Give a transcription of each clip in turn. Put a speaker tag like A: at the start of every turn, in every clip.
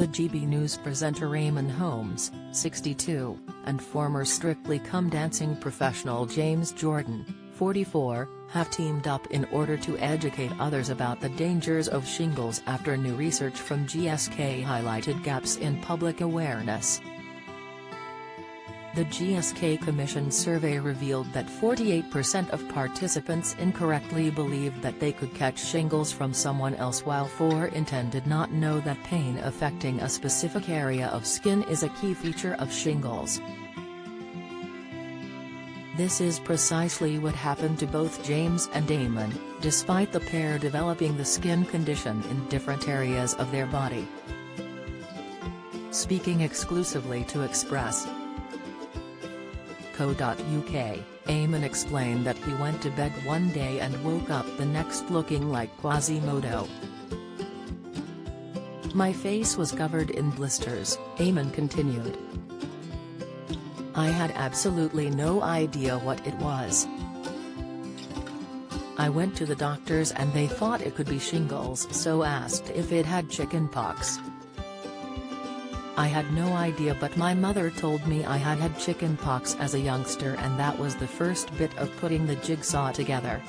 A: The GB News presenter Eamonn Holmes, 62, and former Strictly Come Dancing professional James Jordan, 44, have teamed up in order to educate others about the dangers of shingles after new research from GSK highlighted gaps in public awareness. The GSK Commission survey revealed that 48% of participants incorrectly believed that they could catch shingles from someone else, while 4 in 10 did not know that pain affecting a specific area of skin is a key feature of shingles. This is precisely what happened to both James and Eamonn, despite the pair developing the skin condition in different areas of their body. Speaking exclusively to Express.co.uk, Eamonn explained that he went to bed one day and woke up the next looking like Quasimodo. "My face was covered in blisters," Eamonn continued. "I had absolutely no idea what it was. I went to the doctors and they thought it could be shingles, so asked if it had chickenpox. I had no idea, but my mother told me I had had chickenpox as a youngster, and that was the first bit of putting the jigsaw together.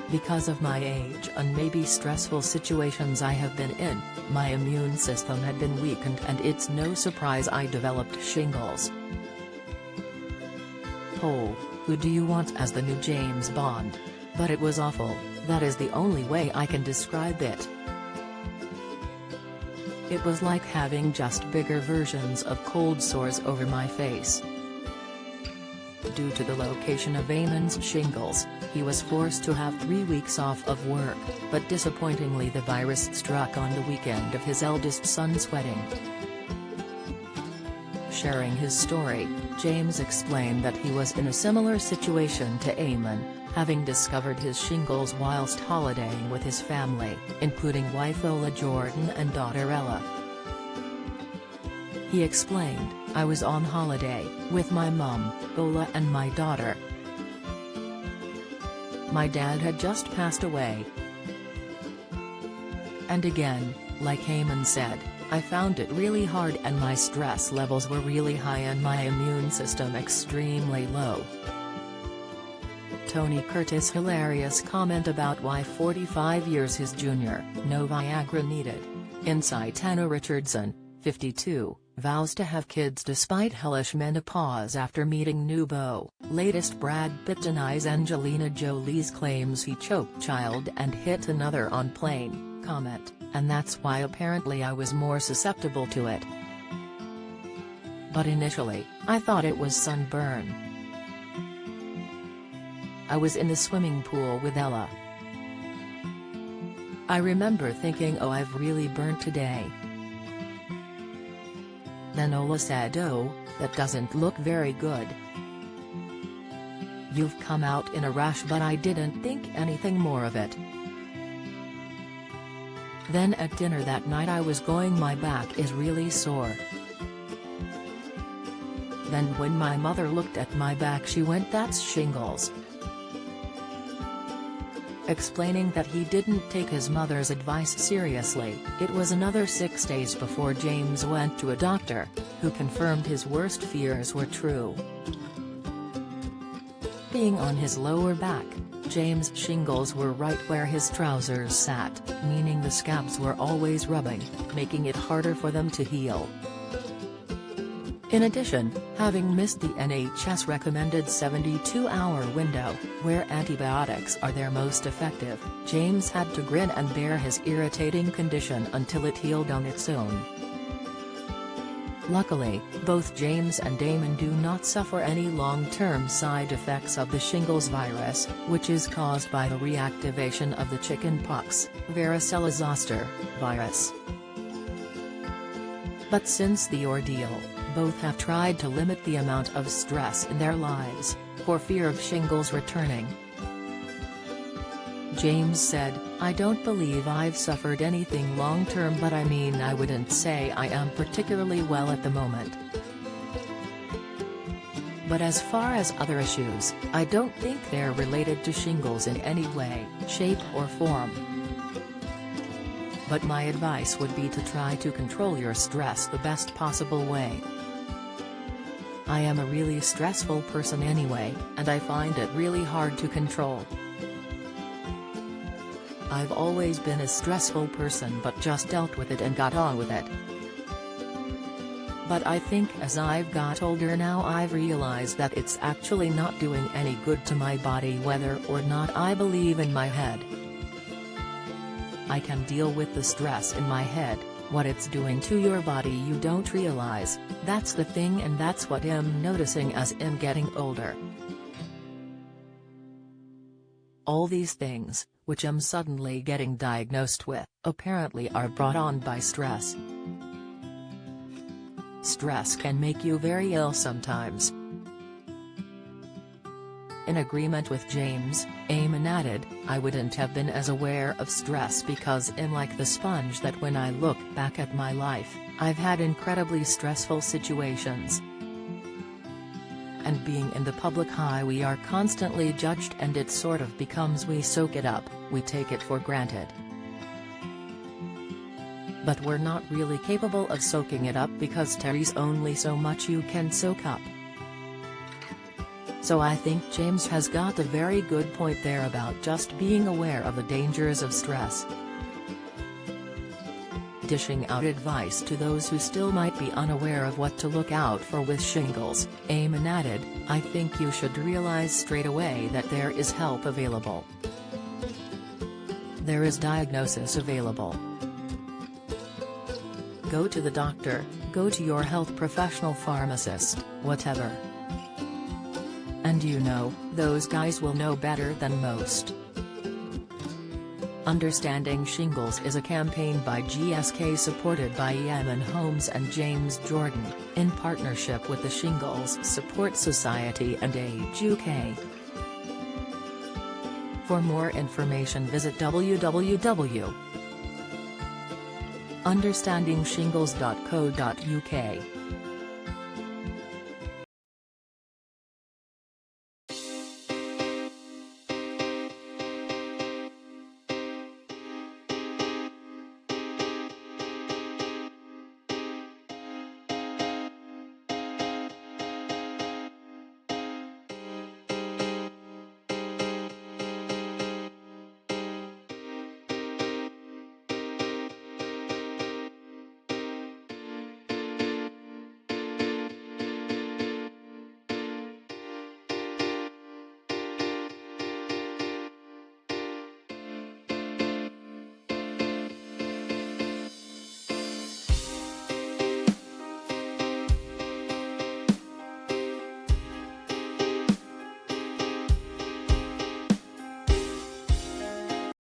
A: Because of my age and maybe stressful situations I have been in, my immune system had been weakened, and it's no surprise I developed shingles." Poll: who do you want as the new James Bond? But it was awful, that is the only way I can describe it. It was like having just bigger versions of cold sores over my face. Due to the location of Eamonn's shingles, he was forced to have 3 weeks off of work, but disappointingly the virus struck on the weekend of his eldest son's wedding. Sharing his story, James explained that he was in a similar situation to Eamonn, having discovered his shingles whilst holidaying with his family, including wife Ola Jordan and daughter Ella. He explained, "I was on holiday, with my mum, Ola and my daughter. My dad had just passed away. And again, like Eamonn said, I found it really hard and my stress levels were really high and my immune system extremely low." Tony Curtis' hilarious comment about why 45 years his junior, no Viagra needed. Insight: Anna Richardson, 52, vows to have kids despite hellish menopause after meeting new beau. Latest: Brad Pitt denies Angelina Jolie's claims he choked child and hit another on plane. Comment: and that's why apparently I was more susceptible to it. But initially, I thought it was sunburn. I was in the swimming pool with Ella. I remember thinking, oh, I've really burnt today. Then Ola said, oh, that doesn't look very good. You've come out in a rash, but I didn't think anything more of it. Then at dinner that night I was going, my back is really sore. Then when my mother looked at my back she went, that's shingles. Explaining that he didn't take his mother's advice seriously, it was another 6 days before James went to a doctor, who confirmed his worst fears were true. Being on his lower back, James' shingles were right where his trousers sat, meaning the scabs were always rubbing, making it harder for them to heal. In addition, having missed the NHS recommended 72-hour window, where antibiotics are their most effective, James had to grin and bear his irritating condition until it healed on its own. Luckily, both James and Eamonn do not suffer any long-term side effects of the shingles virus, which is caused by the reactivation of the chickenpox, varicella zoster, virus. But since the ordeal, both have tried to limit the amount of stress in their lives, for fear of shingles returning. James said, I don't believe I've suffered anything long-term, but I mean I wouldn't say I am particularly well at the moment. But as far as other issues, I don't think they're related to shingles in any way, shape or form. but my advice would be to try to control your stress the best possible way. I am a really stressful person anyway, and I find it really hard to control. I've always been a stressful person but just dealt with it and got on with it. But I think as I've got older now I've realized that it's actually not doing any good to my body whether or not I believe in my head. I can deal with the stress in my head, what it's doing to your body you don't realize, that's the thing, and that's what I'm noticing as I'm getting older. All these things, which I'm suddenly getting diagnosed with, apparently are brought on by stress. Stress can make you very ill sometimes. In agreement with James, Eamonn added, I wouldn't have been as aware of stress because I'm like the sponge that when I look back at my life, I've had incredibly stressful situations. And being in the public eye we are constantly judged and it sort of becomes we soak it up, we take it for granted. But we're not really capable of soaking it up because there's only so much you can soak up. So I think James has got a very good point there about just being aware of the dangers of stress. Dishing out advice to those who still might be unaware of what to look out for with shingles, Eamonn added, I think you should realize straight away that there is help available. There is diagnosis available. Go to the doctor, go to your health professional, pharmacist, whatever. And you know, those guys will know better than most. Understanding Shingles is a campaign by GSK supported by Eamonn Holmes and James Jordan, in partnership with the Shingles Support Society and Age UK. For more information visit www.understandingshingles.co.uk.